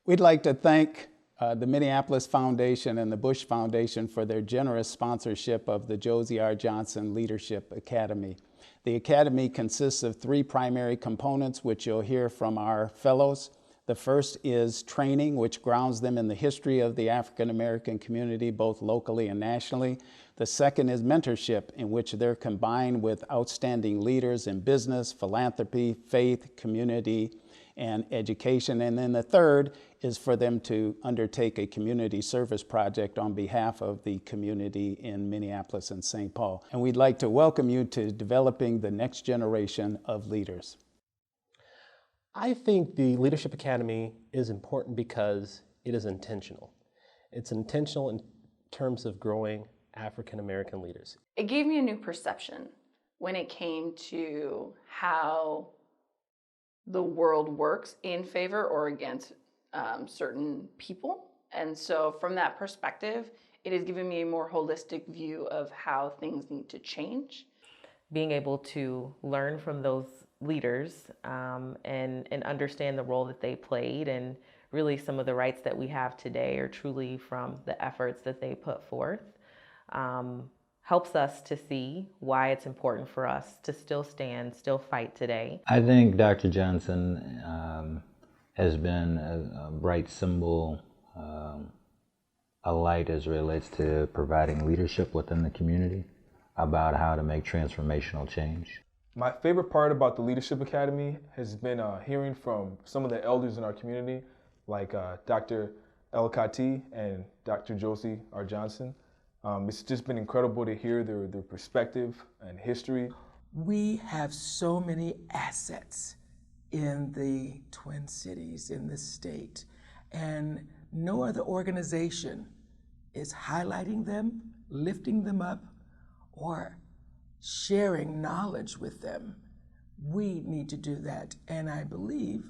We'd like to thank the Minneapolis Foundation and the Bush Foundation for their generous sponsorship of the Josie R. Johnson Leadership Academy. The Academy consists of 3 primary components, which you'll hear from our fellows. The first is training, which grounds them in the history of the African American community, both locally and nationally. The second is mentorship, in which they're combined with outstanding leaders in business, philanthropy, faith, community, and education. And then the third is for them to undertake a community service project on behalf of the community in Minneapolis and St. Paul. And we'd like to welcome you to developing the next generation of leaders. I think the Leadership Academy is important because it is intentional. It's intentional in terms of growing African American leaders. It gave me a new perception when it came to how the world works in favor or against certain people. And so from that perspective, it has given me a more holistic view of how things need to change. Being able to learn from those leaders and understand the role that they played, and really some of the rights that we have today are truly from the efforts that they put forth, helps us to see why it's important for us to still stand, still fight today. I think Dr. Johnson has been a bright symbol, a light as it relates to providing leadership within the community about how to make transformational change. My favorite part about the Leadership Academy has been hearing from some of the elders in our community, like Dr. Elakati and Dr. Josie R. Johnson. It's just been incredible to hear their perspective and history. We have so many assets in the Twin Cities, in this state, and no other organization is highlighting them, lifting them up, or sharing knowledge with them. We need to do that, and I believe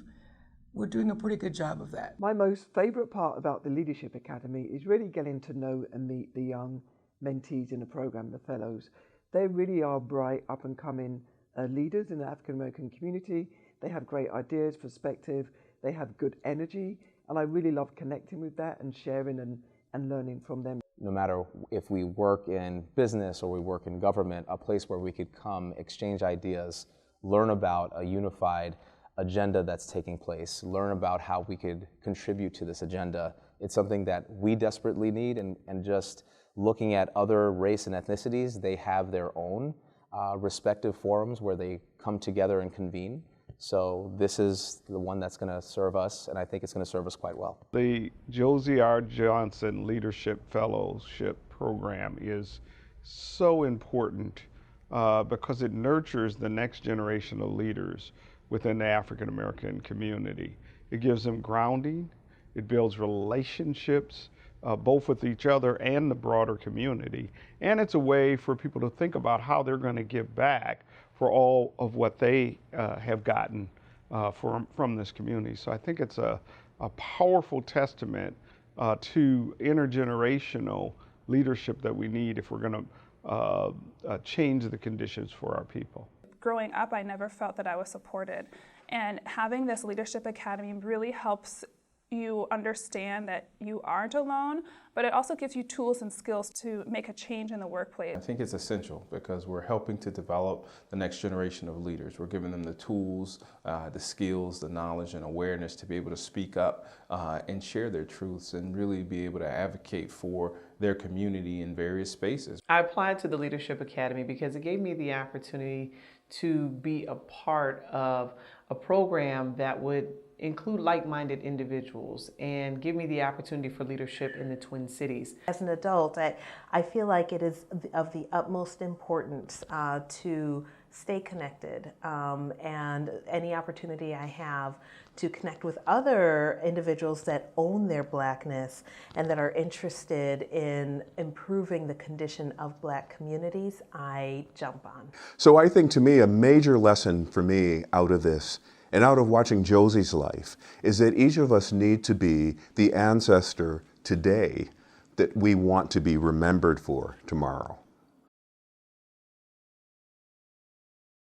we're doing a pretty good job of that. My most favorite part about the Leadership Academy is really getting to know and meet the young mentees in the program, the fellows. They really are bright, up and coming leaders in the African American community. They have great ideas, perspective, they have good energy, and I really love connecting with that and sharing and learning from them. No matter if we work in business or we work in government, a place where we could come, exchange ideas, learn about a unified agenda that's taking place, learn about how we could contribute to this agenda. It's something that we desperately need, and just looking at other race and ethnicities, they have their own respective forums where they come together and convene. So this is the one that's going to serve us, and I think it's going to serve us quite well. The Josie R. Johnson Leadership Fellowship Program is so important because it nurtures the next generation of leaders within the African American community. It gives them grounding, it builds relationships both with each other and the broader community, and it's a way for people to think about how they're going to give back for all of what they have gotten from this community. So I think it's a powerful testament to intergenerational leadership that we need if we're going to change the conditions for our people. Growing up, I never felt that I was supported. And having this Leadership Academy really helps you understand that you aren't alone, but it also gives you tools and skills to make a change in the workplace. I think it's essential because we're helping to develop the next generation of leaders. We're giving them the tools, the skills, the knowledge and awareness to be able to speak up and share their truths and really be able to advocate for their community in various spaces. I applied to the Leadership Academy because it gave me the opportunity to be a part of a program that would include like-minded individuals and give me the opportunity for leadership in the Twin Cities. As an adult, I feel like it is of the utmost importance to stay connected, and any opportunity I have to connect with other individuals that own their Blackness and that are interested in improving the condition of Black communities, I jump on. So I think, to me, a major lesson for me out of this and out of watching Josie's life is that each of us need to be the ancestor today that we want to be remembered for tomorrow.